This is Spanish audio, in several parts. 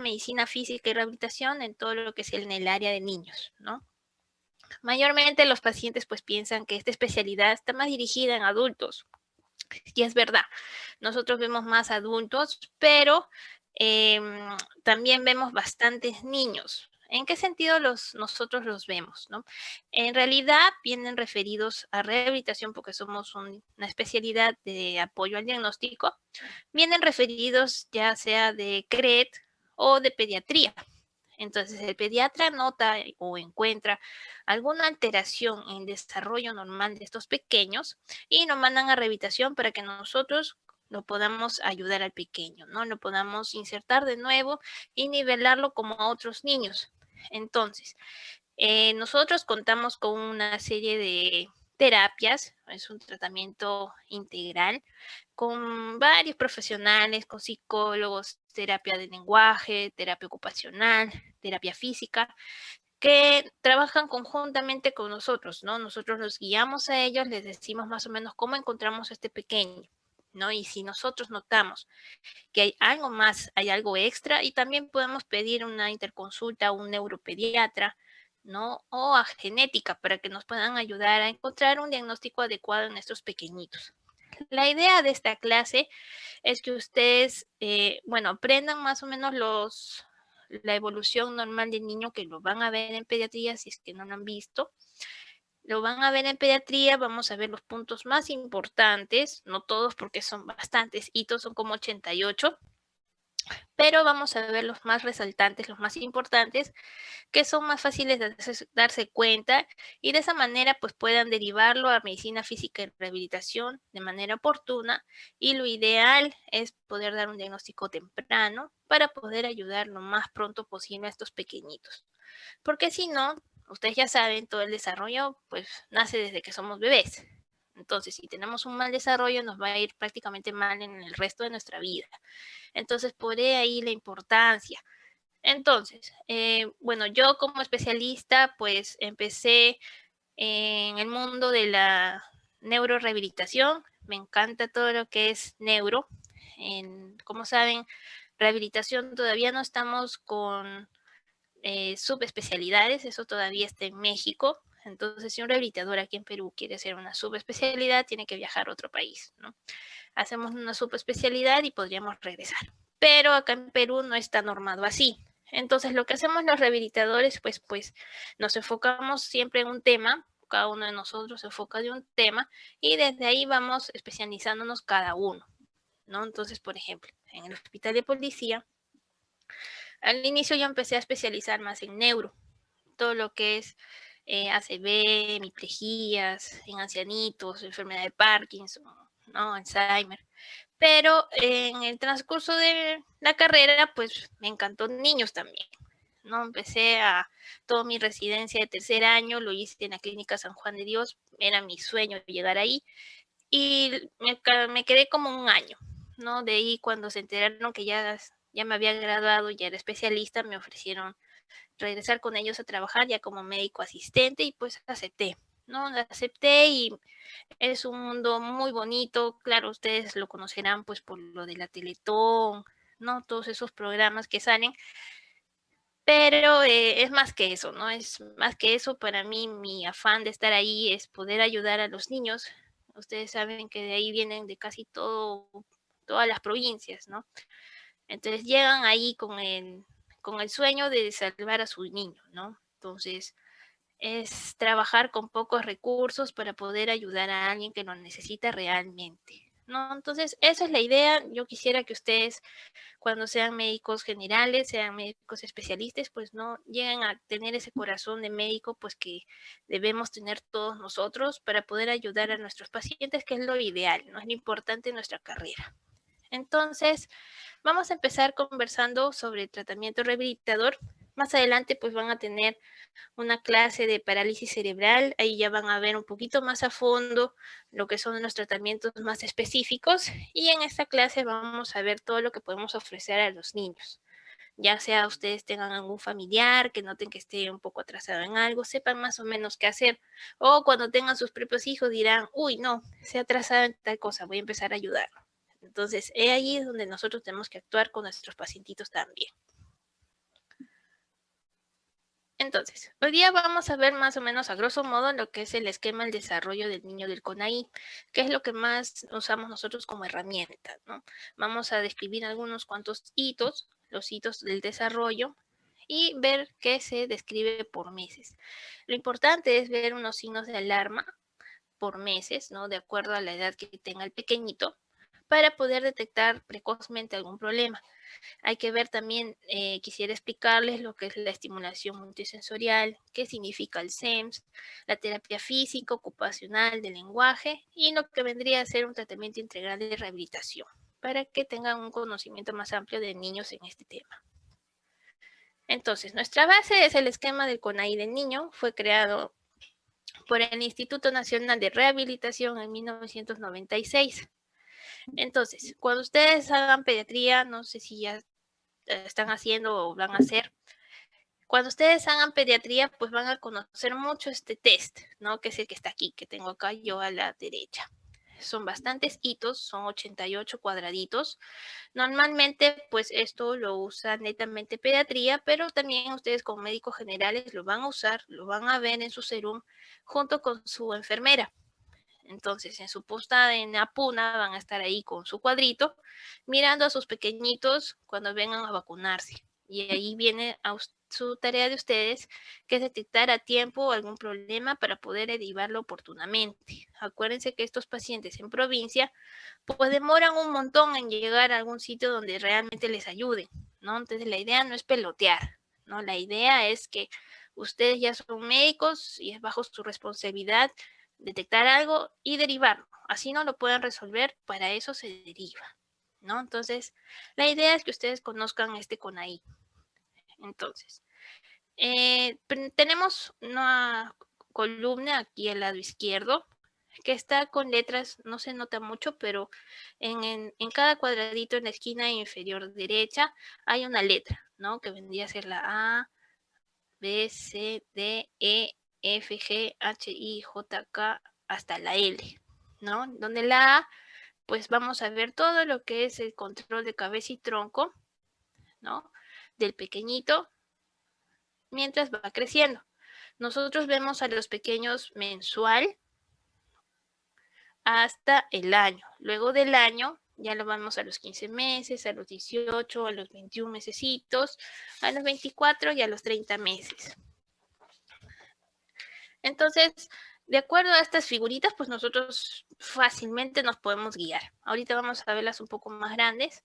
medicina física y rehabilitación en todo lo que es en el área de niños, ¿no? Mayormente los pacientes pues piensan que esta especialidad está más dirigida en adultos. Y es verdad, nosotros vemos más adultos, pero eh, también vemos bastantes niños. ¿En qué sentido nosotros los vemos? ¿No? En realidad vienen referidos a rehabilitación porque somos una especialidad de apoyo al diagnóstico. Vienen referidos ya sea de CRED o de pediatría. Entonces, el pediatra nota o encuentra alguna alteración en desarrollo normal de estos pequeños y nos mandan a rehabilitación para que nosotros lo podamos ayudar al pequeño, ¿no? Lo podamos insertar de nuevo y nivelarlo como a otros niños. Entonces, nosotros contamos con una serie de terapias, es un tratamiento integral con varios profesionales, con psicólogos, terapia de lenguaje, terapia ocupacional, terapia física, que trabajan conjuntamente con nosotros, ¿no? Nosotros los guiamos a ellos, les decimos más o menos cómo encontramos a este pequeño, ¿no? Y si nosotros notamos que hay algo más, hay algo extra, y también podemos pedir una interconsulta a un neuropediatra, ¿no? O a genética para que nos puedan ayudar a encontrar un diagnóstico adecuado en estos pequeñitos. La idea de esta clase es que ustedes, bueno, aprendan más o menos la evolución normal del niño, que lo van a ver en pediatría si es que no lo han visto. Lo van a ver en pediatría, vamos a ver los puntos más importantes, no todos porque son bastantes hitos, son como 88, pero vamos a ver los más resaltantes, los más importantes, que son más fáciles de darse cuenta y de esa manera pues puedan derivarlo a medicina física y rehabilitación de manera oportuna, y lo ideal es poder dar un diagnóstico temprano para poder ayudar lo más pronto posible a estos pequeñitos. Porque si no, ustedes ya saben, todo el desarrollo pues nace desde que somos bebés. Entonces, si tenemos un mal desarrollo, nos va a ir prácticamente mal en el resto de nuestra vida. Entonces, por ahí la importancia. Entonces, bueno, yo como especialista, pues empecé en el mundo de la neurorehabilitación. Me encanta todo lo que es neuro. Como saben, rehabilitación todavía no estamos con subespecialidades, eso todavía está en México. Entonces, si un rehabilitador aquí en Perú quiere hacer una subespecialidad, tiene que viajar a otro país, ¿no? Hacemos una subespecialidad y podríamos regresar. Pero acá en Perú no está normado así. Entonces, lo que hacemos los rehabilitadores, pues nos enfocamos siempre en un tema, cada uno de nosotros se enfoca de un tema y desde ahí vamos especializándonos cada uno, ¿no? Entonces, por ejemplo, en el hospital de policía, al inicio yo empecé a especializar más en neuro, todo lo que es ACV, hemiplejías, en ancianitos, enfermedad de Parkinson, ¿no? Alzheimer. Pero en el transcurso de la carrera, pues me encantó niños también, ¿no? Empecé a toda mi residencia de tercer año, lo hice en la Clínica San Juan de Dios, era mi sueño llegar ahí, y me quedé como un año, ¿no? De ahí cuando se enteraron que ya me había graduado, ya era especialista, me ofrecieron regresar con ellos a trabajar ya como médico asistente y pues acepté, ¿no? Acepté y es un mundo muy bonito, claro, ustedes lo conocerán pues por lo de la Teletón, ¿no? Todos esos programas que salen, pero es más que eso, ¿no? Es más que eso. Para mí, mi afán de estar ahí es poder ayudar a los niños. Ustedes saben que de ahí vienen de casi todas las provincias, ¿no? Entonces llegan ahí con el sueño de salvar a su niño, ¿no? Entonces, es trabajar con pocos recursos para poder ayudar a alguien que lo necesita realmente, ¿no? Entonces, esa es la idea. Yo quisiera que ustedes, cuando sean médicos generales, sean médicos especialistas, pues no lleguen a tener ese corazón de médico, pues que debemos tener todos nosotros para poder ayudar a nuestros pacientes, que es lo ideal, ¿no? Es lo importante en nuestra carrera. Entonces, vamos a empezar conversando sobre el tratamiento rehabilitador. Más adelante, pues van a tener una clase de parálisis cerebral, ahí ya van a ver un poquito más a fondo lo que son los tratamientos más específicos, y en esta clase vamos a ver todo lo que podemos ofrecer a los niños. Ya sea ustedes tengan algún familiar que noten que esté un poco atrasado en algo, sepan más o menos qué hacer, o cuando tengan sus propios hijos dirán, uy, no, se ha atrasado en tal cosa, voy a empezar a ayudarlo. Entonces, es ahí donde nosotros tenemos que actuar con nuestros pacientitos también. Entonces, hoy día vamos a ver más o menos a grosso modo lo que es el esquema del desarrollo del niño del CONAHI, que es lo que más usamos nosotros como herramienta, ¿no? Vamos a describir algunos cuantos hitos, los hitos del desarrollo, y ver qué se describe por meses. Lo importante es ver unos signos de alarma por meses, ¿no? De acuerdo a la edad que tenga el pequeñito, para poder detectar precozmente algún problema. Hay que ver también, quisiera explicarles lo que es la estimulación multisensorial, qué significa el SEMS, la terapia física, ocupacional, del lenguaje y lo que vendría a ser un tratamiento integral de rehabilitación, para que tengan un conocimiento más amplio de niños en este tema. Entonces, nuestra base es el esquema del CONAHI del niño, fue creado por el Instituto Nacional de Rehabilitación en 1996. Entonces, cuando ustedes hagan pediatría, no sé si ya están haciendo o van a hacer, cuando ustedes hagan pediatría, pues van a conocer mucho este test, ¿no? Que es el que está aquí, que tengo acá yo a la derecha. Son bastantes hitos, son 88 cuadraditos. Normalmente, pues esto lo usa netamente pediatría, pero también ustedes como médicos generales lo van a usar, lo van a ver en su serum junto con su enfermera. Entonces, en su posta en Apuna van a estar ahí con su cuadrito, mirando a sus pequeñitos cuando vengan a vacunarse. Y ahí viene su tarea de ustedes, que es detectar a tiempo algún problema para poder derivarlo oportunamente. Acuérdense que estos pacientes en provincia, pues demoran un montón en llegar a algún sitio donde realmente les ayuden, ¿no? Entonces, la idea no es pelotear, ¿no? La idea es que ustedes ya son médicos y es bajo su responsabilidad detectar algo y derivarlo. Así no lo pueden resolver, para eso se deriva, ¿no? Entonces, la idea es que ustedes conozcan este CONAHI. Entonces, tenemos una columna aquí al lado izquierdo que está con letras, no se nota mucho, pero en cada cuadradito en la esquina inferior derecha hay una letra, ¿no? Que vendría a ser la A, B, C, D, E, F, G, H, I, J, K, hasta la L, ¿no? Donde la A, pues vamos a ver todo lo que es el control de cabeza y tronco, ¿no? Del pequeñito mientras va creciendo. Nosotros vemos a los pequeños mensual hasta el año. Luego del año ya lo vamos a los 15 meses, a los 18, a los 21 mesecitos, a los 24 y a los 30 meses. Entonces, de acuerdo a estas figuritas, pues nosotros fácilmente nos podemos guiar. Ahorita vamos a verlas un poco más grandes.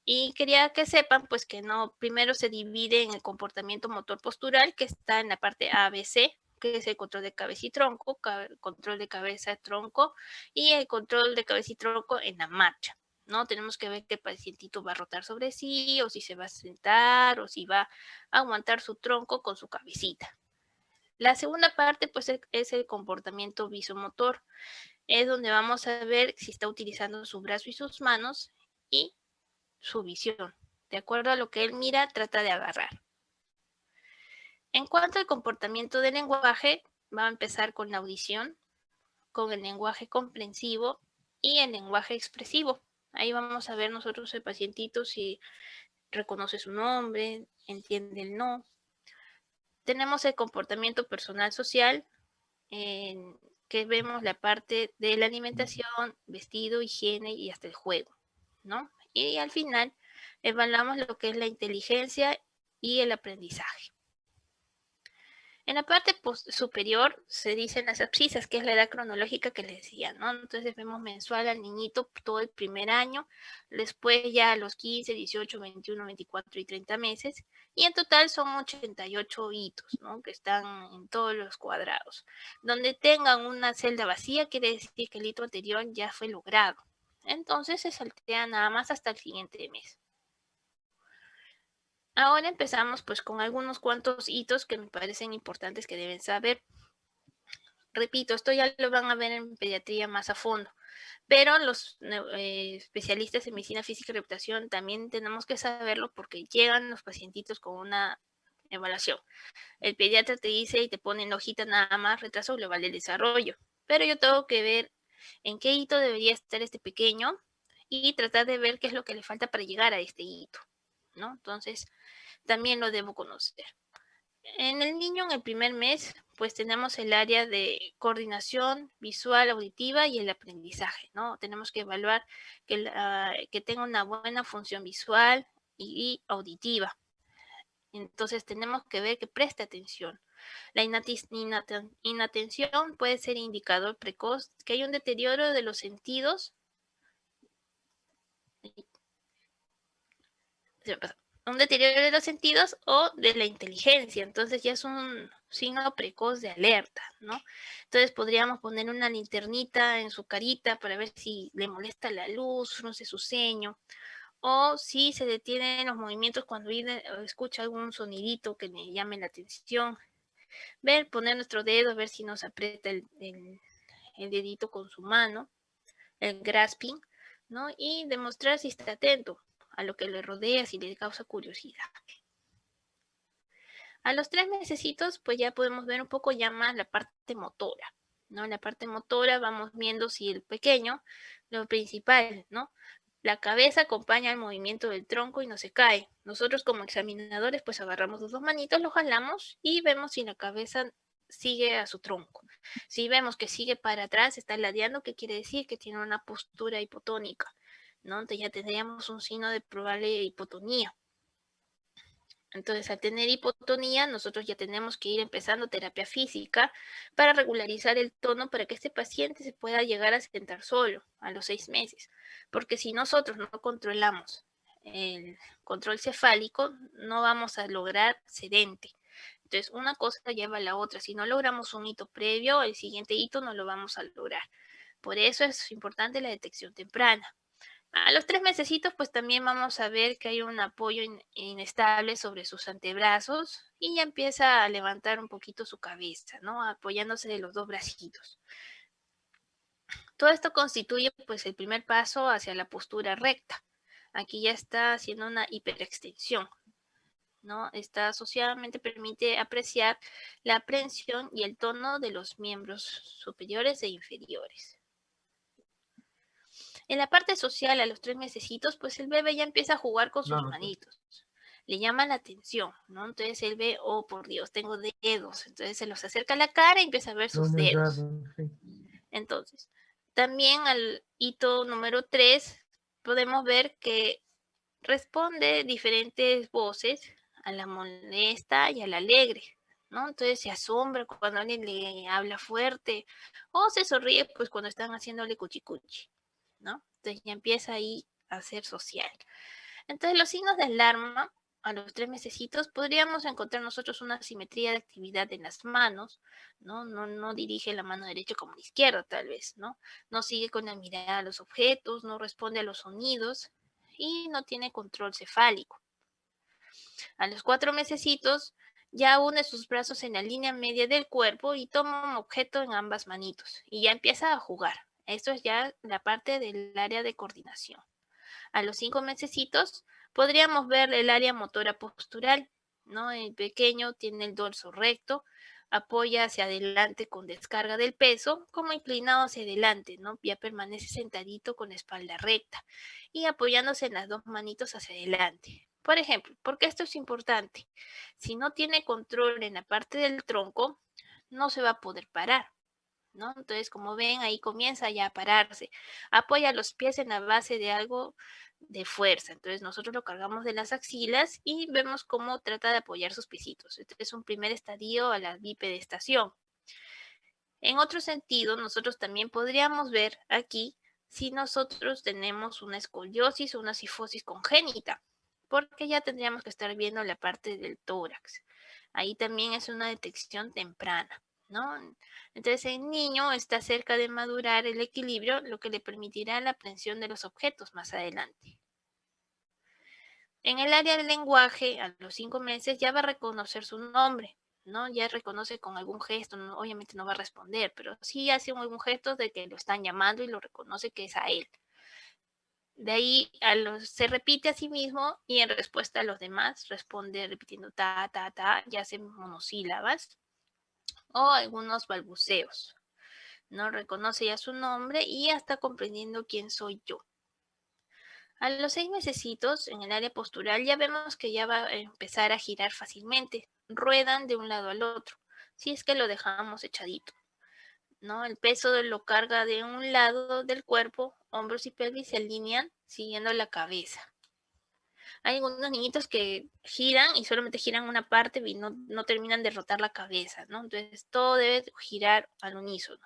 Y quería que sepan, pues, que no, primero se divide en el comportamiento motor postural, que está en la parte ABC, que es el control de cabeza y tronco, control de cabeza, tronco, y el control de cabeza y tronco en la marcha, ¿no? Tenemos que ver que el pacientito va a rotar sobre sí, o si se va a sentar, o si va a aguantar su tronco con su cabecita. La segunda parte, pues, es el comportamiento visomotor. Es donde vamos a ver si está utilizando su brazo y sus manos y su visión. De acuerdo a lo que él mira, trata de agarrar. En cuanto al comportamiento del lenguaje, va a empezar con la audición, con el lenguaje comprensivo y el lenguaje expresivo. Ahí vamos a ver nosotros el pacientito si reconoce su nombre, entiende el no. Tenemos el comportamiento personal social, en que vemos la parte de la alimentación, vestido, higiene y hasta el juego, ¿no? Y al final evaluamos lo que es la inteligencia y el aprendizaje. En la parte superior se dicen las abscisas, que es la edad cronológica que les decía, ¿no? Entonces vemos mensual al niñito todo el primer año, después ya a los 15, 18, 21, 24 y 30 meses, y en total son 88 hitos, ¿no? Que están en todos los cuadrados. Donde tengan una celda vacía, quiere decir que el hito anterior ya fue logrado. Entonces se saltea nada más hasta el siguiente mes. Ahora empezamos pues con algunos cuantos hitos que me parecen importantes que deben saber. Repito, esto ya lo van a ver en pediatría más a fondo, pero los especialistas en medicina física y rehabilitación también tenemos que saberlo porque llegan los pacientitos con una evaluación. El pediatra te dice y te pone en hojita nada más retraso global del desarrollo, pero yo tengo que ver en qué hito debería estar este pequeño y tratar de ver qué es lo que le falta para llegar a este hito, ¿no? Entonces, también lo debo conocer. En el niño, en el primer mes, pues tenemos el área de coordinación visual, auditiva y el aprendizaje, ¿no? Tenemos que evaluar que tenga una buena función visual y auditiva. Entonces tenemos que ver que preste atención. La inatención puede ser indicador precoz que hay un deterioro de los sentidos. Un deterioro de los sentidos o de la inteligencia. Entonces ya es un signo precoz de alerta, ¿no? Entonces podríamos poner una linternita en su carita para ver si le molesta la luz, frunce su ceño, o si se detienen los movimientos cuando escucha algún sonidito que le llame la atención. Poner nuestro dedo, ver si nos aprieta el dedito con su mano, el grasping, ¿no? Y demostrar si está atento a lo que le rodea, si le causa curiosidad. A los 3 mesecitos, pues ya podemos ver un poco ya más la parte motora, ¿no? En la parte motora vamos viendo si el pequeño, lo principal, ¿no? La cabeza acompaña el movimiento del tronco y no se cae. Nosotros como examinadores, pues agarramos los dos manitos, lo jalamos y vemos si la cabeza sigue a su tronco. Si vemos que sigue para atrás, está ladeando, ¿qué quiere decir? Que tiene una postura hipotónica, ¿no? Entonces ya tendríamos un signo de probable hipotonía. Entonces, al tener hipotonía, nosotros ya tenemos que ir empezando terapia física para regularizar el tono para que este paciente se pueda llegar a sentar solo a los 6 meses. Porque si nosotros no controlamos el control cefálico, no vamos a lograr sedente. Entonces, una cosa lleva a la otra. Si no logramos un hito previo, el siguiente hito no lo vamos a lograr. Por eso es importante la detección temprana. A los 3 mesecitos, pues también vamos a ver que hay un apoyo inestable sobre sus antebrazos y ya empieza a levantar un poquito su cabeza, ¿no? Apoyándose de los dos bracitos. Todo esto constituye, pues, el primer paso hacia la postura recta. Aquí ya está haciendo una hiperextensión, ¿no? Esta asociadamente permite apreciar la prensión y el tono de los miembros superiores e inferiores. En la parte social, a los 3 mesecitos, pues el bebé ya empieza a jugar con sus manitos. Le llama la atención, ¿no? Entonces él ve, oh, por Dios, tengo dedos. Entonces se los acerca a la cara y empieza a ver sus dedos. Entonces, también al hito número 3, podemos ver que responde diferentes voces a la molesta y a la alegre, ¿no? Entonces se asombra cuando alguien le habla fuerte o se sonríe pues cuando están haciéndole cuchicuchi, ¿no? Entonces ya empieza ahí a ser social. Entonces los signos de alarma a los 3 mesecitos podríamos encontrar nosotros una simetría de actividad en las manos, ¿no? No dirige la mano derecha como la izquierda tal vez, ¿no? No sigue con la mirada a los objetos, no responde a los sonidos y no tiene control cefálico. A los 4 mesecitos ya une sus brazos en la línea media del cuerpo y toma un objeto en ambas manitos y ya empieza a jugar. Esto es ya la parte del área de coordinación. A los 5 mesecitos podríamos ver el área motora postural, ¿no? El pequeño tiene el dorso recto, apoya hacia adelante con descarga del peso, como inclinado hacia adelante, ¿no? Ya permanece sentadito con espalda recta y apoyándose en las dos manitos hacia adelante. Por ejemplo, ¿por qué esto es importante? Si no tiene control en la parte del tronco, no se va a poder parar, ¿no? Entonces, como ven, ahí comienza ya a pararse. Apoya los pies en la base de algo de fuerza. Entonces, nosotros lo cargamos de las axilas y vemos cómo trata de apoyar sus pisitos. Este es un primer estadio a la bipedestación. En otro sentido, nosotros también podríamos ver aquí si nosotros tenemos una escoliosis o una cifosis congénita, porque ya tendríamos que estar viendo la parte del tórax. Ahí también es una detección temprana, ¿no? Entonces el niño está cerca de madurar el equilibrio, lo que le permitirá la aprehensión de los objetos más adelante. En el área del lenguaje, a los 5 meses ya va a reconocer su nombre, ¿no? Ya reconoce con algún gesto, ¿no? Obviamente no va a responder, pero sí hace algún gesto de que lo están llamando y lo reconoce que es a él. De ahí se repite a sí mismo y en respuesta a los demás responde repitiendo ta, ta, ta, ya hace monosílabas o algunos balbuceos, ¿no? Reconoce ya su nombre y ya está comprendiendo quién soy yo. A los 6 mesecitos, en el área postural, ya vemos que ya va a empezar a girar fácilmente. Ruedan de un lado al otro, si es que lo dejamos echadito, ¿no? El peso lo carga de un lado del cuerpo, hombros y pelvis se alinean siguiendo la cabeza. Hay algunos niñitos que giran y solamente giran una parte y no terminan de rotar la cabeza, ¿no? Entonces todo debe girar al unísono.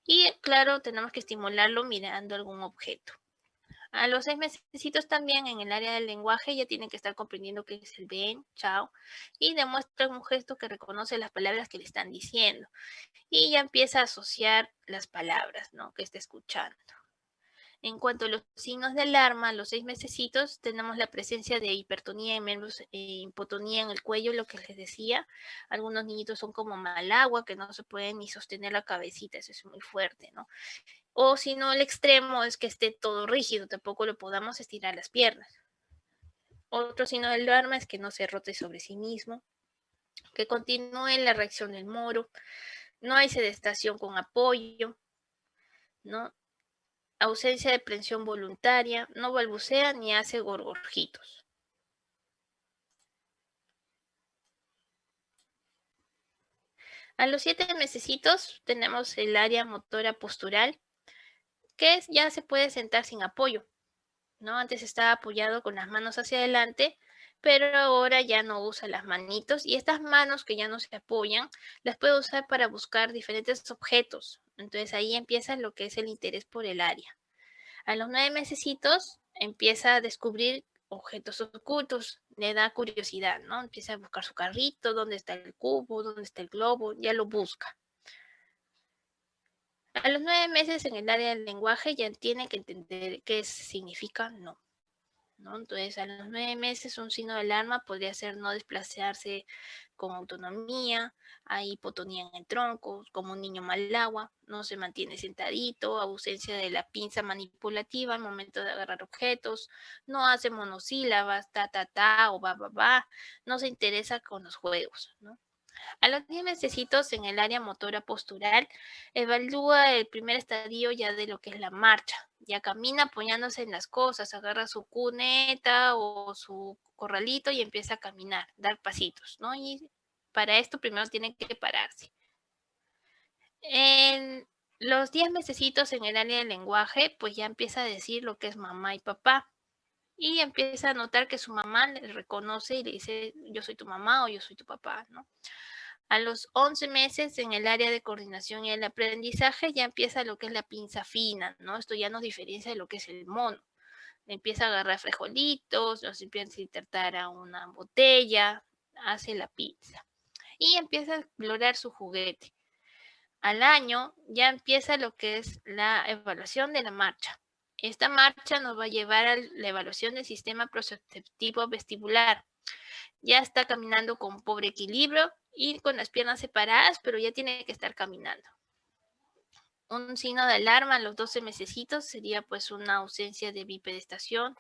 Y claro, tenemos que estimularlo mirando algún objeto. A los 6 mesecitos también en el área del lenguaje ya tienen que estar comprendiendo qué es el ven, chao, y demuestran un gesto que reconoce las palabras que le están diciendo. Y ya empieza a asociar las palabras, ¿no? Que está escuchando. En cuanto a los signos de alarma, a los 6 mesecitos tenemos la presencia de hipertonía en miembros, hipotonía en el cuello, lo que les decía. Algunos niñitos son como mal agua, que no se pueden ni sostener la cabecita, eso es muy fuerte, ¿no? O si no, el extremo es que esté todo rígido, tampoco lo podamos estirar las piernas. Otro signo del alarma es que no se rote sobre sí mismo, que continúe la reacción del moro, no hay sedestación con apoyo, ¿no? Ausencia de presión voluntaria, no balbucea ni hace gorgorjitos. A los 7 mesecitos tenemos el área motora postural, que ya se puede sentar sin apoyo, ¿no? Antes estaba apoyado con las manos hacia adelante, pero ahora ya no usa las manitos y estas manos que ya no se apoyan, las puede usar para buscar diferentes objetos. Entonces ahí empieza lo que es el interés por el área. A los 9 mesecitos empieza a descubrir objetos ocultos, le da curiosidad, ¿no? Empieza a buscar su carrito, dónde está el cubo, dónde está el globo, ya lo busca. A los 9 meses en el área del lenguaje ya tiene que entender qué significa no. ¿No? Entonces, a los 9 meses un signo de alarma podría ser no desplazarse con autonomía, hay hipotonía en el tronco, como un niño mal agua, no se mantiene sentadito, ausencia de la pinza manipulativa al momento de agarrar objetos, no hace monosílabas, ta o ba, no se interesa con los juegos, ¿no? A los 10 mesecitos en el área motora postural, evalúa el primer estadio ya de lo que es la marcha. Ya camina apoyándose en las cosas, agarra su cuneta o su corralito y empieza a caminar, dar pasitos, ¿no? Y para esto primero tiene que pararse. En los 10 mesecitos en el área del lenguaje, pues ya empieza a decir lo que es mamá y papá. Y empieza a notar que su mamá le reconoce y le dice, yo soy tu mamá o yo soy tu papá, ¿no? A los 11 meses en el área de coordinación y el aprendizaje ya empieza lo que es la pinza fina, ¿no? Esto ya nos diferencia de lo que es el mono. Empieza a agarrar frijolitos, nos empieza a insertar a una botella, hace la pinza y empieza a explorar su juguete. Al año ya empieza lo que es la evaluación de la marcha. Esta marcha nos va a llevar a la evaluación del sistema proceptivo vestibular. Ya está caminando con pobre equilibrio y con las piernas separadas, pero ya tiene que estar caminando. Un signo de alarma a los 12 mesecitos sería pues una ausencia de bipedestación,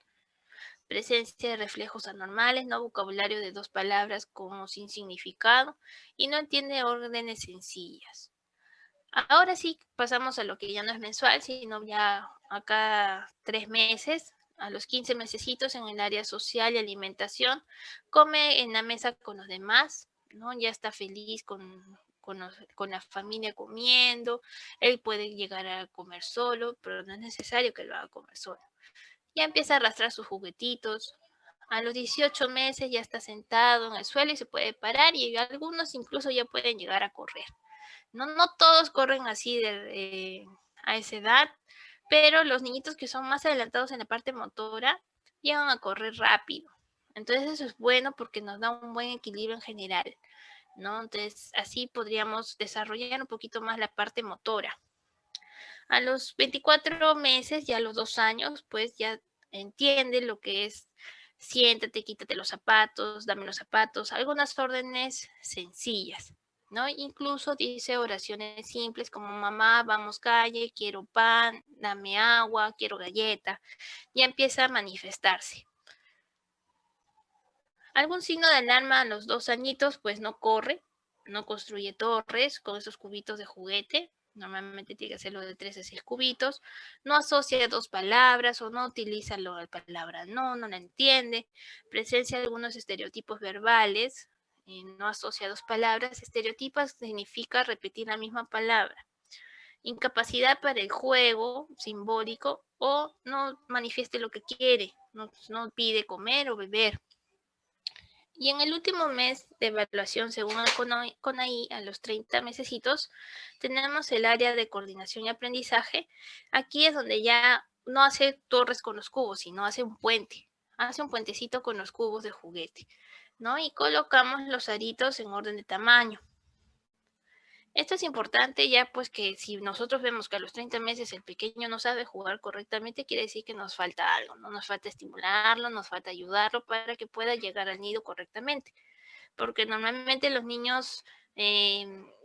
presencia de reflejos anormales, no vocabulario de dos palabras como sin significado y no entiende órdenes sencillas. Ahora sí pasamos a lo que ya no es mensual, sino ya a cada 3 meses, a los 15 mesecitos en el área social y alimentación, come en la mesa con los demás, ¿no? Ya está feliz con la familia comiendo, él puede llegar a comer solo, pero no es necesario que lo haga comer solo. Ya empieza a arrastrar sus juguetitos. A los 18 meses ya está sentado en el suelo y se puede parar y algunos incluso ya pueden llegar a correr. No todos corren así a esa edad, pero los niñitos que son más adelantados en la parte motora llegan a correr rápido. Entonces eso es bueno porque nos da un buen equilibrio en general, ¿no? Entonces así podríamos desarrollar un poquito más la parte motora. A los 24 meses, ya a los 2 años, pues ya entiende lo que es siéntate, quítate los zapatos, dame los zapatos, algunas órdenes sencillas, ¿no? Incluso dice oraciones simples como mamá, vamos calle, quiero pan, dame agua, quiero galleta. Ya empieza a manifestarse. Algún signo de alarma a los 2 añitos, pues no corre, no construye torres con esos cubitos de juguete, Normalmente tiene que hacerlo de 3 a 6 cubitos. No asocia dos palabras o no utiliza la palabra no la entiende. Presencia de algunos estereotipos verbales. No asocia dos palabras. Estereotipas significa repetir la misma palabra. Incapacidad para el juego simbólico o no manifieste lo que quiere. No pide comer o beber. Y en el último mes de evaluación, según el CONAI, a los 30 mesecitos, tenemos el área de coordinación y aprendizaje. Aquí es donde ya no hace torres con los cubos, sino hace un puente. Hace un puentecito con los cubos de juguete, ¿no? Y colocamos los aritos en orden de tamaño. Esto es importante ya pues que si nosotros vemos que a los 30 meses el pequeño no sabe jugar correctamente, quiere decir que nos falta algo, ¿no? Nos falta estimularlo, nos falta ayudarlo para que pueda llegar al nido correctamente. Porque normalmente los niños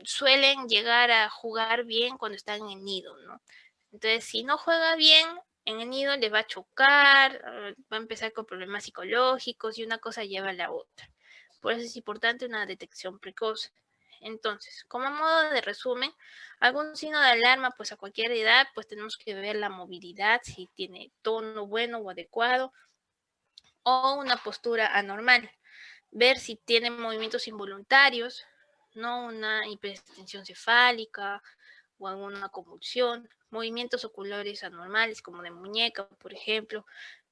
suelen llegar a jugar bien cuando están en el nido, ¿no? Entonces, si no juega bien en el nido, les va a chocar, va a empezar con problemas psicológicos y una cosa lleva a la otra. Por eso es importante una detección precoz. Entonces, como modo de resumen, algún signo de alarma, pues a cualquier edad, pues tenemos que ver la movilidad, si tiene tono bueno o adecuado, o una postura anormal. Ver si tiene movimientos involuntarios, no una hiperextensión cefálica o alguna convulsión, movimientos oculares anormales como de muñeca, por ejemplo,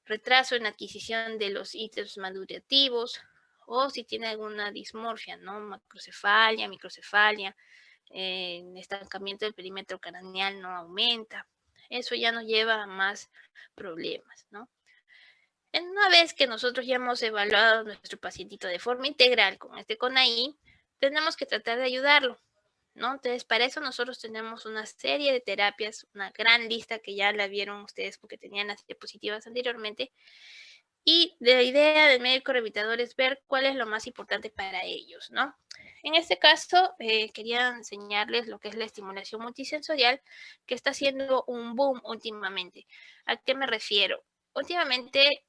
retraso en la adquisición de los ítems madurativos, o si tiene alguna dismorfia, ¿no? Macrocefalia, microcefalia, estancamiento del perímetro craneal no aumenta. Eso ya nos lleva a más problemas, ¿no? Una vez que nosotros ya hemos evaluado a nuestro pacientito de forma integral con este CONAI, tenemos que tratar de ayudarlo, ¿no? Entonces, para eso nosotros tenemos una serie de terapias, una gran lista que ya la vieron ustedes porque tenían las diapositivas anteriormente. Y la idea del médico rehabilitador es ver cuál es lo más importante para ellos, ¿no? En este caso, quería enseñarles lo que es la estimulación multisensorial, que está haciendo un boom últimamente. ¿A qué me refiero? Últimamente,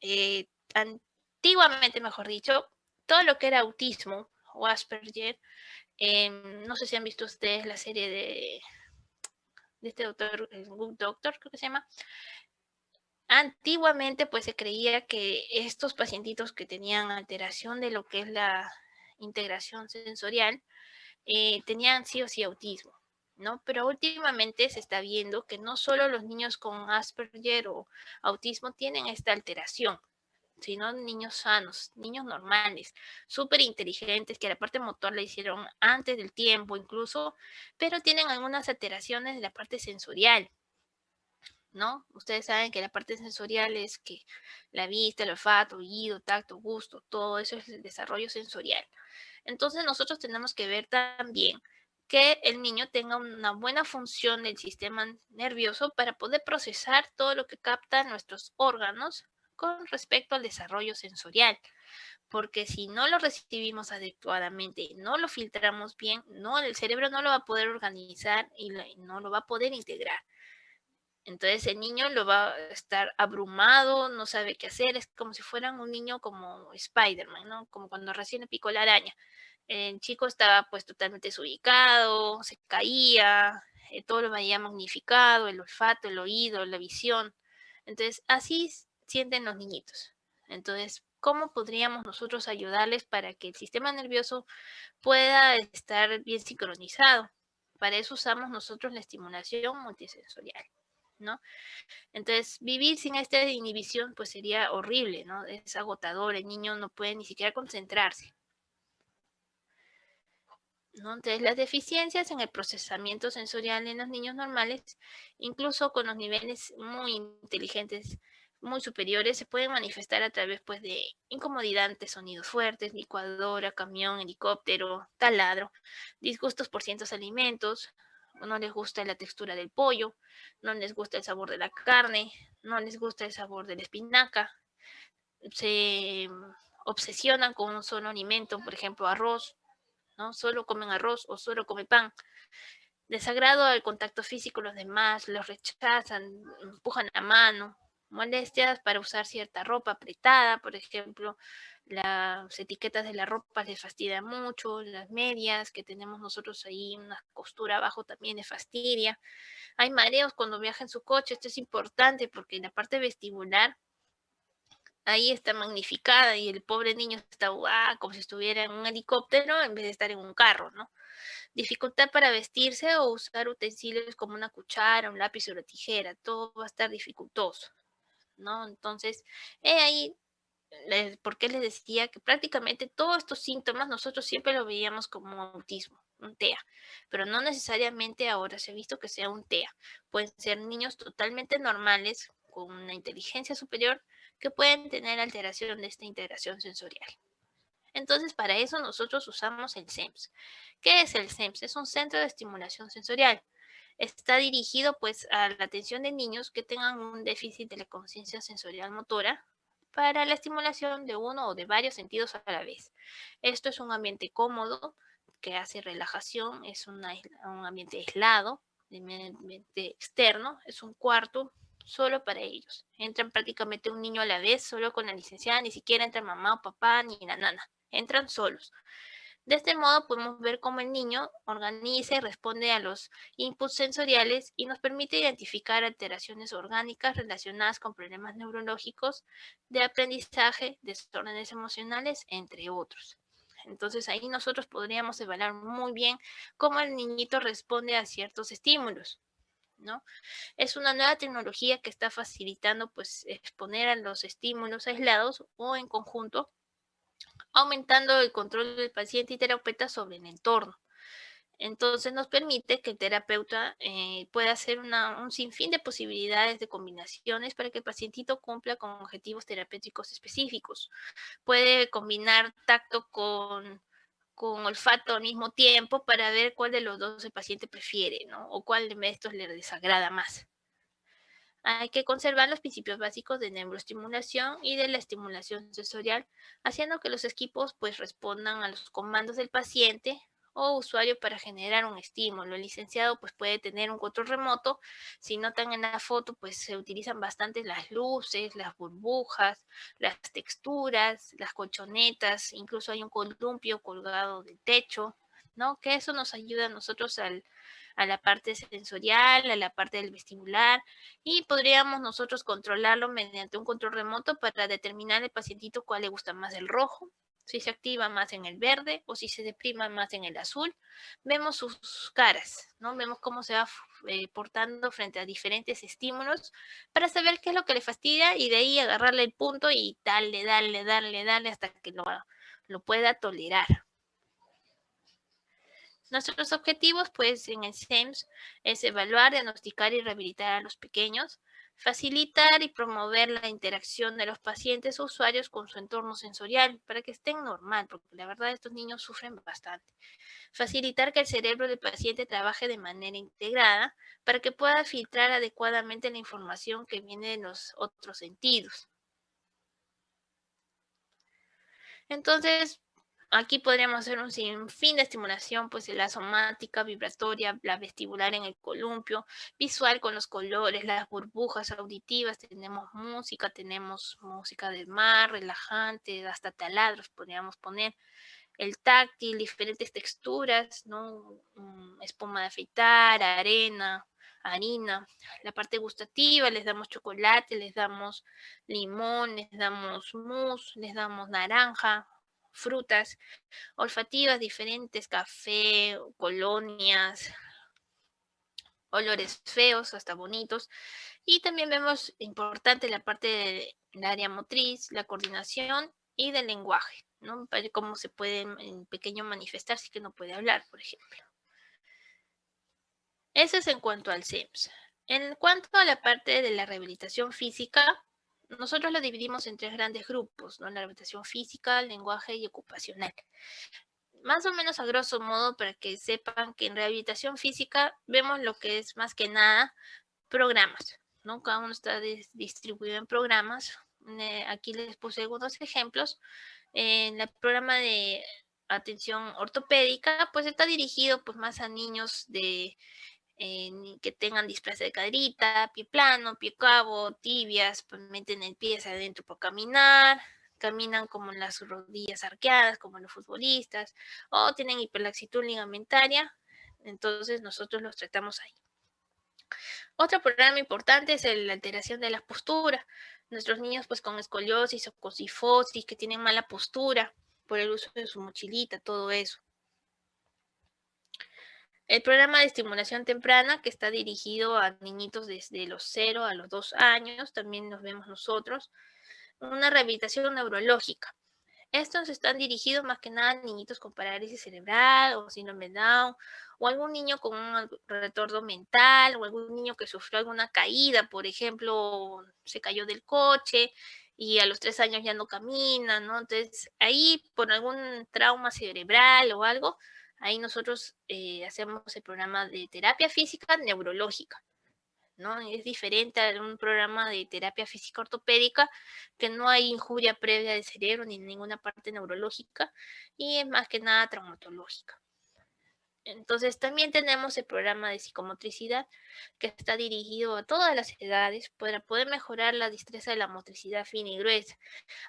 antiguamente, mejor dicho, todo lo que era autismo o Asperger, no sé si han visto ustedes la serie de este doctor, Good Doctor, creo que se llama. Antiguamente, pues se creía que estos pacientitos que tenían alteración de lo que es la integración sensorial, tenían sí o sí autismo, ¿no? Pero últimamente se está viendo que no solo los niños con Asperger o autismo tienen esta alteración, sino niños sanos, niños normales, súper inteligentes, que la parte motor la hicieron antes del tiempo incluso, pero tienen algunas alteraciones de la parte sensorial, ¿no? Ustedes saben que la parte sensorial es que la vista, el olfato, oído, tacto, gusto, todo eso es el desarrollo sensorial. Entonces nosotros tenemos que ver también que el niño tenga una buena función del sistema nervioso para poder procesar todo lo que captan nuestros órganos con respecto al desarrollo sensorial. Porque si no lo recibimos adecuadamente, no lo filtramos bien, no, el cerebro no lo va a poder organizar y no lo va a poder integrar. Entonces el niño lo va a estar abrumado, no sabe qué hacer, es como si fuera un niño como Spider-Man, ¿no? Como cuando recién le picó la araña. El chico estaba pues totalmente desubicado, se caía, todo lo veía magnificado, el olfato, el oído, la visión. Entonces así sienten los niñitos. Entonces, ¿cómo podríamos nosotros ayudarles para que el sistema nervioso pueda estar bien sincronizado? Para eso usamos nosotros la estimulación multisensorial, ¿no? Entonces, vivir sin esta inhibición pues sería horrible, ¿no? Es agotador, el niño no puede ni siquiera concentrarse, ¿no? Entonces, las deficiencias en el procesamiento sensorial en los niños normales, incluso con los niveles muy inteligentes, muy superiores, se pueden manifestar a través pues de incomodidad ante sonidos fuertes, licuadora, camión, helicóptero, taladro, disgustos por ciertos alimentos, no les gusta la textura del pollo, no les gusta el sabor de la carne, no les gusta el sabor de la espinaca, se obsesionan con un solo alimento, por ejemplo arroz, ¿no? Solo comen arroz o solo comen pan. Desagrado al contacto físico los demás, los rechazan, empujan la mano, molestias para usar cierta ropa apretada, por ejemplo, Las etiquetas de la ropa les fastidia mucho, las medias que tenemos nosotros ahí, una costura abajo también les fastidia. Hay mareos cuando viaja en su coche, esto es importante porque la parte vestibular ahí está magnificada y el pobre niño está como si estuviera en un helicóptero en vez de estar en un carro, ¿no? Dificultad para vestirse o usar utensilios como una cuchara, un lápiz o una tijera, todo va a estar dificultoso, ¿no? Entonces, ahí por qué les decía que prácticamente todos estos síntomas nosotros siempre lo veíamos como autismo, un TEA, pero no necesariamente ahora se ha visto que sea un TEA. Pueden ser niños totalmente normales con una inteligencia superior que pueden tener alteración de esta integración sensorial. Entonces, para eso nosotros usamos el SEMS. ¿Qué es el SEMS? Es un centro de estimulación sensorial. Está dirigido pues a la atención de niños que tengan un déficit de la conciencia sensorial motora para la estimulación de uno o de varios sentidos a la vez. Esto es un ambiente cómodo que hace relajación, es un ambiente aislado, un ambiente externo, es un cuarto solo para ellos. Entran prácticamente un niño a la vez, solo con la licenciada, ni siquiera entra mamá o papá ni la nana, entran solos. De este modo podemos ver cómo el niño organiza y responde a los inputs sensoriales y nos permite identificar alteraciones orgánicas relacionadas con problemas neurológicos de aprendizaje, desórdenes emocionales, entre otros. Entonces ahí nosotros podríamos evaluar muy bien cómo el niñito responde a ciertos estímulos, ¿no? Es una nueva tecnología que está facilitando pues exponer a los estímulos aislados o en conjunto, aumentando el control del paciente y terapeuta sobre el entorno. Entonces nos permite que el terapeuta pueda hacer un sinfín de posibilidades de combinaciones para que el pacientito cumpla con objetivos terapéuticos específicos. Puede combinar tacto con olfato al mismo tiempo para ver cuál de los dos el paciente prefiere, ¿no? O cuál de estos le desagrada más. Hay que conservar los principios básicos de neuroestimulación y de la estimulación sensorial, haciendo que los equipos pues respondan a los comandos del paciente o usuario para generar un estímulo. El licenciado pues puede tener un control remoto. Si notan en la foto pues se utilizan bastante las luces, las burbujas, las texturas, las colchonetas, incluso hay un columpio colgado del techo, ¿no? Que eso nos ayuda a nosotros a la parte sensorial, a la parte del vestibular, y podríamos nosotros controlarlo mediante un control remoto para determinar al pacientito cuál le gusta más el rojo, si se activa más en el verde o si se deprima más en el azul. Vemos sus caras, ¿no? Vemos cómo se va portando frente a diferentes estímulos para saber qué es lo que le fastidia y de ahí agarrarle el punto y darle hasta que lo pueda tolerar. Nuestros objetivos, pues, en el SEMS es evaluar, diagnosticar y rehabilitar a los pequeños, facilitar y promover la interacción de los pacientes o usuarios con su entorno sensorial para que estén normal, porque la verdad estos niños sufren bastante. Facilitar que el cerebro del paciente trabaje de manera integrada para que pueda filtrar adecuadamente la información que viene de los otros sentidos. Entonces, aquí podríamos hacer un sinfín de estimulación, pues la somática, vibratoria, la vestibular en el columpio, visual con los colores, las burbujas auditivas, tenemos música del mar, relajante, hasta taladros podríamos poner, el táctil, diferentes texturas, ¿no? Espuma de afeitar, arena, harina, la parte gustativa, les damos chocolate, les damos limón, les damos mousse, les damos naranja, frutas olfativas diferentes, café, colonias, olores feos hasta bonitos. Y también vemos importante la parte del área motriz, la coordinación y del lenguaje, ¿no? Para cómo se puede en pequeño manifestar si que no puede hablar, por ejemplo. Eso es en cuanto al SEMS. En cuanto a la parte de la rehabilitación física, nosotros lo dividimos en tres grandes grupos, ¿no? La rehabilitación física, lenguaje y ocupacional. Más o menos a grosso modo, para que sepan que en rehabilitación física vemos lo que es más que nada programas, ¿no? Cada uno está distribuido en programas. Aquí les puse algunos ejemplos. En el programa de atención ortopédica, pues está dirigido pues más a niños que tengan displasia de caderita, pie plano, pie cabo, tibias, pues meten el pie hacia adentro para caminar, caminan como en las rodillas arqueadas, como los futbolistas, o tienen hiperlaxitud ligamentaria, entonces nosotros los tratamos ahí. Otro programa importante es la alteración de la postura. Nuestros niños pues con escoliosis o con cifosis, que tienen mala postura por el uso de su mochilita, todo eso. El programa de estimulación temprana, que está dirigido a niñitos desde los 0 a los 2 años, también nos vemos nosotros. Una rehabilitación neurológica. Estos están dirigidos más que nada a niñitos con parálisis cerebral o síndrome de Down, o algún niño con un retorno mental, o algún niño que sufrió alguna caída, por ejemplo, se cayó del coche y a los 3 años ya no camina, ¿no? Entonces, ahí por algún trauma cerebral o algo, ahí nosotros hacemos el programa de terapia física neurológica, ¿no? Es diferente a un programa de terapia física ortopédica, que no hay injuria previa del cerebro ni ninguna parte neurológica, y es más que nada traumatológica. Entonces también tenemos el programa de psicomotricidad, que está dirigido a todas las edades para poder mejorar la destreza de la motricidad fina y gruesa.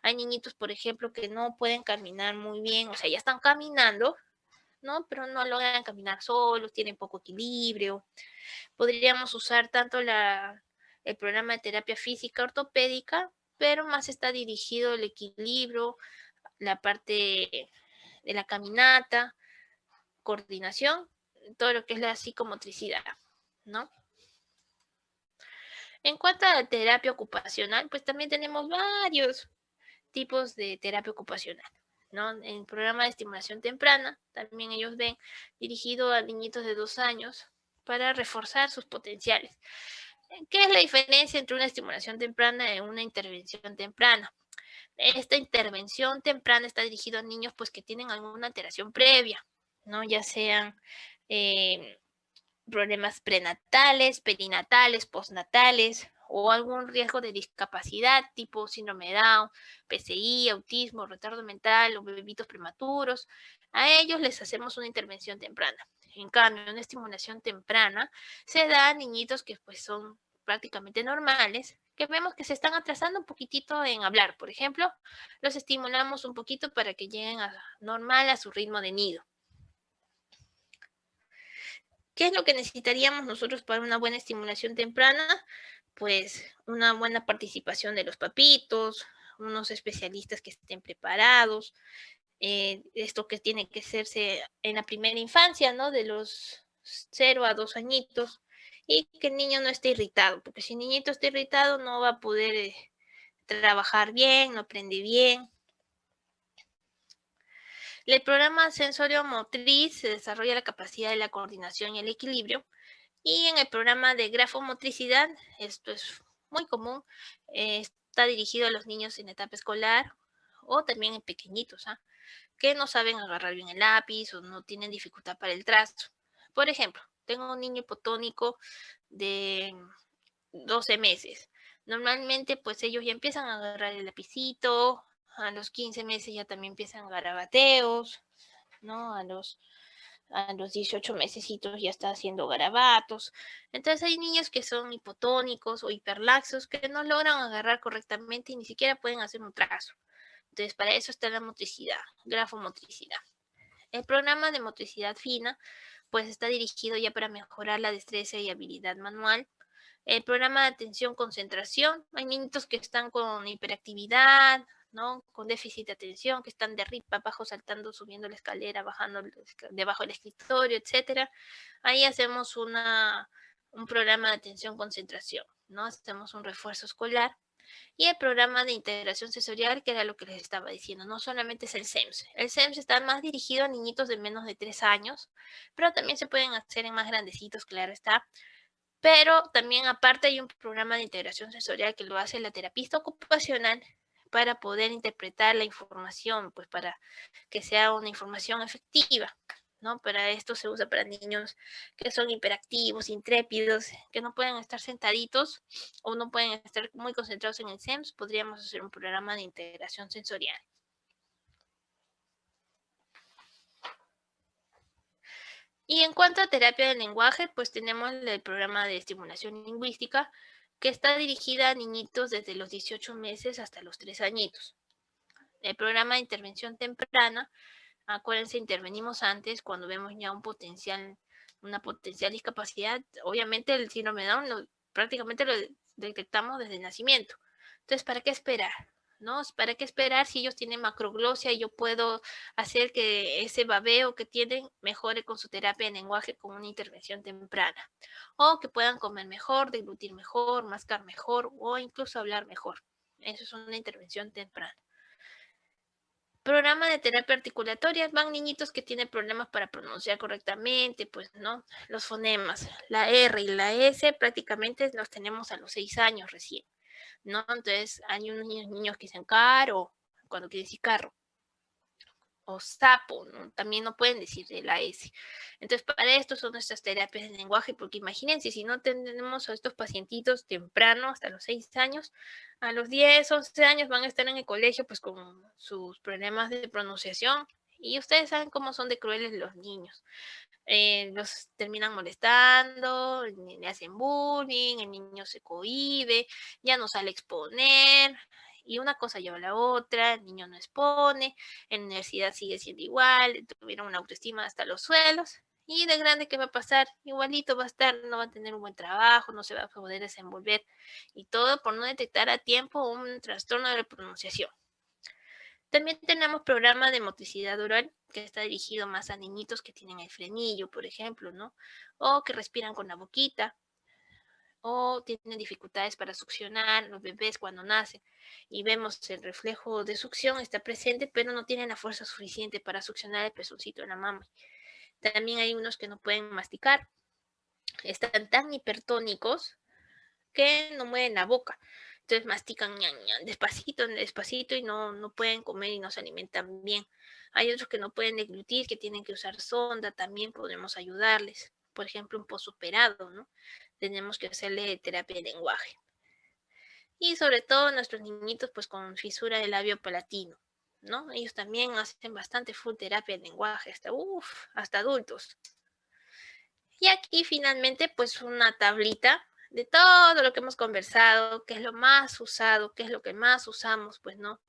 Hay niñitos, por ejemplo, que no pueden caminar muy bien, o sea, ya están caminando, ¿no? Pero no logran caminar solos, tienen poco equilibrio. Podríamos usar tanto el programa de terapia física ortopédica, pero más está dirigido al equilibrio, la parte de la caminata, coordinación, todo lo que es la psicomotricidad, ¿no? En cuanto a la terapia ocupacional, pues también tenemos varios tipos de terapia ocupacional, ¿no? En el programa de estimulación temprana, también ellos ven dirigido a niñitos de 2 años para reforzar sus potenciales. ¿Qué es la diferencia entre una estimulación temprana y una intervención temprana? Esta intervención temprana está dirigida a niños pues que tienen alguna alteración previa, ¿no? Ya sean problemas prenatales, perinatales, postnatales o algún riesgo de discapacidad tipo síndrome de Down, PCI, autismo, retardo mental o bebitos prematuros. A ellos les hacemos una intervención temprana. En cambio, una estimulación temprana se da a niñitos que pues son prácticamente normales, que vemos que se están atrasando un poquitito en hablar. Por ejemplo, los estimulamos un poquito para que lleguen a normal a su ritmo de nido. ¿Qué es lo que necesitaríamos nosotros para una buena estimulación temprana? Pues una buena participación de los papitos, unos especialistas que estén preparados, esto que tiene que hacerse en la primera infancia, ¿no? De los 0 a 2 añitos, y que el niño no esté irritado, porque si el niñito está irritado no va a poder trabajar bien, no aprende bien. El programa sensorio-motriz se desarrolla la capacidad de la coordinación y el equilibrio. Y en el programa de grafomotricidad, esto es muy común, está dirigido a los niños en etapa escolar o también en pequeñitos, que no saben agarrar bien el lápiz o no tienen dificultad para el trazo. Por ejemplo, tengo un niño hipotónico de 12 meses. Normalmente, pues ellos ya empiezan a agarrar el lapicito, a los 15 meses ya también empiezan a agarrar gateos, ¿no? A los 18 mesecitos ya está haciendo garabatos. Entonces hay niños que son hipotónicos o hiperlaxos que no logran agarrar correctamente y ni siquiera pueden hacer un trazo. Entonces para eso está la motricidad, grafomotricidad. El programa de motricidad fina pues está dirigido ya para mejorar la destreza y habilidad manual. El programa de atención concentración, hay niñitos que están con hiperactividad, ¿no? Con déficit de atención, que están de arriba abajo saltando, subiendo la escalera, bajando debajo del escritorio, etcétera. Ahí hacemos un programa de atención concentración, ¿no? Hacemos un refuerzo escolar. Y el programa de integración sensorial, que era lo que les estaba diciendo, no solamente es el SEMS. El SEMS está más dirigido a niñitos de menos de 3 años, pero también se pueden hacer en más grandecitos, claro está. Pero también aparte hay un programa de integración sensorial que lo hace la terapista ocupacional para poder interpretar la información, pues para que sea una información efectiva, ¿no? Para esto se usa para niños que son hiperactivos, intrépidos, que no pueden estar sentaditos o no pueden estar muy concentrados en el SEMS. Podríamos hacer un programa de integración sensorial. Y en cuanto a terapia del lenguaje, pues tenemos el programa de estimulación lingüística, que está dirigida a niñitos desde los 18 meses hasta los 3 añitos. El programa de intervención temprana, acuérdense, intervenimos antes cuando vemos ya una potencial discapacidad. Obviamente el síndrome de Down prácticamente lo detectamos desde el nacimiento. Entonces, ¿para qué esperar? ¿No? ¿Para qué esperar si ellos tienen macroglosia y yo puedo hacer que ese babeo que tienen mejore con su terapia de lenguaje con una intervención temprana? O que puedan comer mejor, deglutir mejor, mascar mejor o incluso hablar mejor. Eso es una intervención temprana. Programa de terapia articulatoria, van niñitos que tienen problemas para pronunciar correctamente, pues, ¿no? Los fonemas, la R y la S prácticamente los tenemos a los 6 años recién, ¿no? Entonces, hay unos niños que dicen caro, cuando quieren decir carro, o sapo, ¿no? También no pueden decir la S. Entonces, para esto son nuestras terapias de lenguaje, porque imagínense, si no tenemos a estos pacientitos temprano, hasta los 6 años, a los 10, 11 años van a estar en el colegio, pues con sus problemas de pronunciación. Y ustedes saben cómo son de crueles los niños. Los terminan molestando, le hacen bullying, el niño se cohíbe, ya no sale a exponer, y una cosa lleva a la otra, el niño no expone, en la universidad sigue siendo igual, tuvieron una autoestima hasta los suelos, y de grande, ¿qué va a pasar? Igualito va a estar, no va a tener un buen trabajo, no se va a poder desenvolver, y todo por no detectar a tiempo un trastorno de la pronunciación. También tenemos programa de motricidad oral, que está dirigido más a niñitos que tienen el frenillo, por ejemplo, ¿no? O que respiran con la boquita, o tienen dificultades para succionar, los bebés cuando nacen, y vemos el reflejo de succión está presente, pero no tienen la fuerza suficiente para succionar el pezoncito de la mama. También hay unos que no pueden masticar, están tan hipertónicos que no mueven la boca. Entonces mastican despacito, despacito y no pueden comer y no se alimentan bien. Hay otros que no pueden deglutir, que tienen que usar sonda, también podremos ayudarles. Por ejemplo, un postoperado, ¿no? Tenemos que hacerle terapia de lenguaje. Y sobre todo nuestros niñitos pues con fisura del labio palatino, ¿no? Ellos también hacen bastante full terapia de lenguaje, hasta adultos. Y aquí finalmente pues una tablita de todo lo que hemos conversado, qué es lo más usado, qué es lo que más usamos, pues no,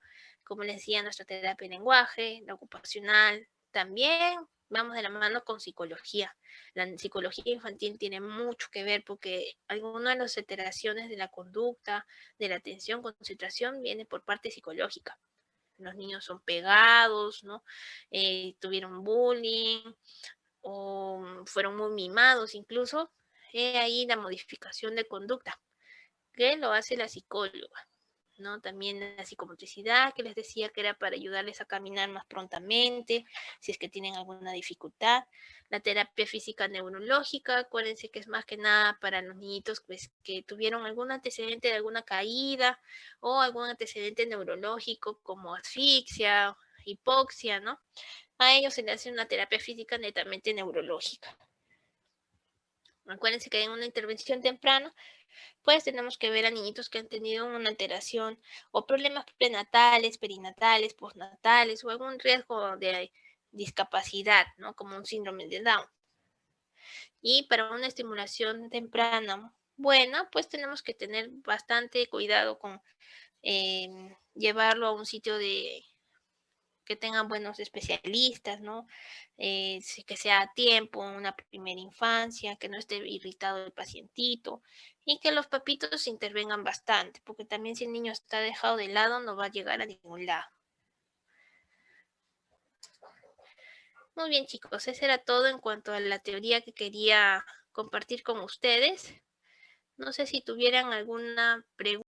como les decía, nuestra terapia de lenguaje, la ocupacional, también vamos de la mano con psicología. La psicología infantil tiene mucho que ver porque algunas de las alteraciones de la conducta, de la atención, concentración, viene por parte psicológica. Los niños son pegados, ¿no? Tuvieron bullying, o fueron muy mimados incluso, ahí la modificación de conducta, que lo hace la psicóloga, ¿no? También la psicomotricidad, que les decía que era para ayudarles a caminar más prontamente, si es que tienen alguna dificultad. La terapia física neurológica, acuérdense que es más que nada para los niñitos pues, que tuvieron algún antecedente de alguna caída o algún antecedente neurológico como asfixia, hipoxia, ¿no? A ellos se le hace una terapia física netamente neurológica. Acuérdense que en una intervención temprana, pues tenemos que ver a niñitos que han tenido una alteración o problemas prenatales, perinatales, postnatales o algún riesgo de discapacidad, ¿no? Como un síndrome de Down. Y para una estimulación temprana buena, pues tenemos que tener bastante cuidado con llevarlo a un sitio que tengan buenos especialistas, ¿no? Que sea a tiempo, una primera infancia, que no esté irritado el pacientito y que los papitos intervengan bastante, porque también si el niño está dejado de lado no va a llegar a ningún lado. Muy bien, chicos, eso era todo en cuanto a la teoría que quería compartir con ustedes. No sé si tuvieran alguna pregunta.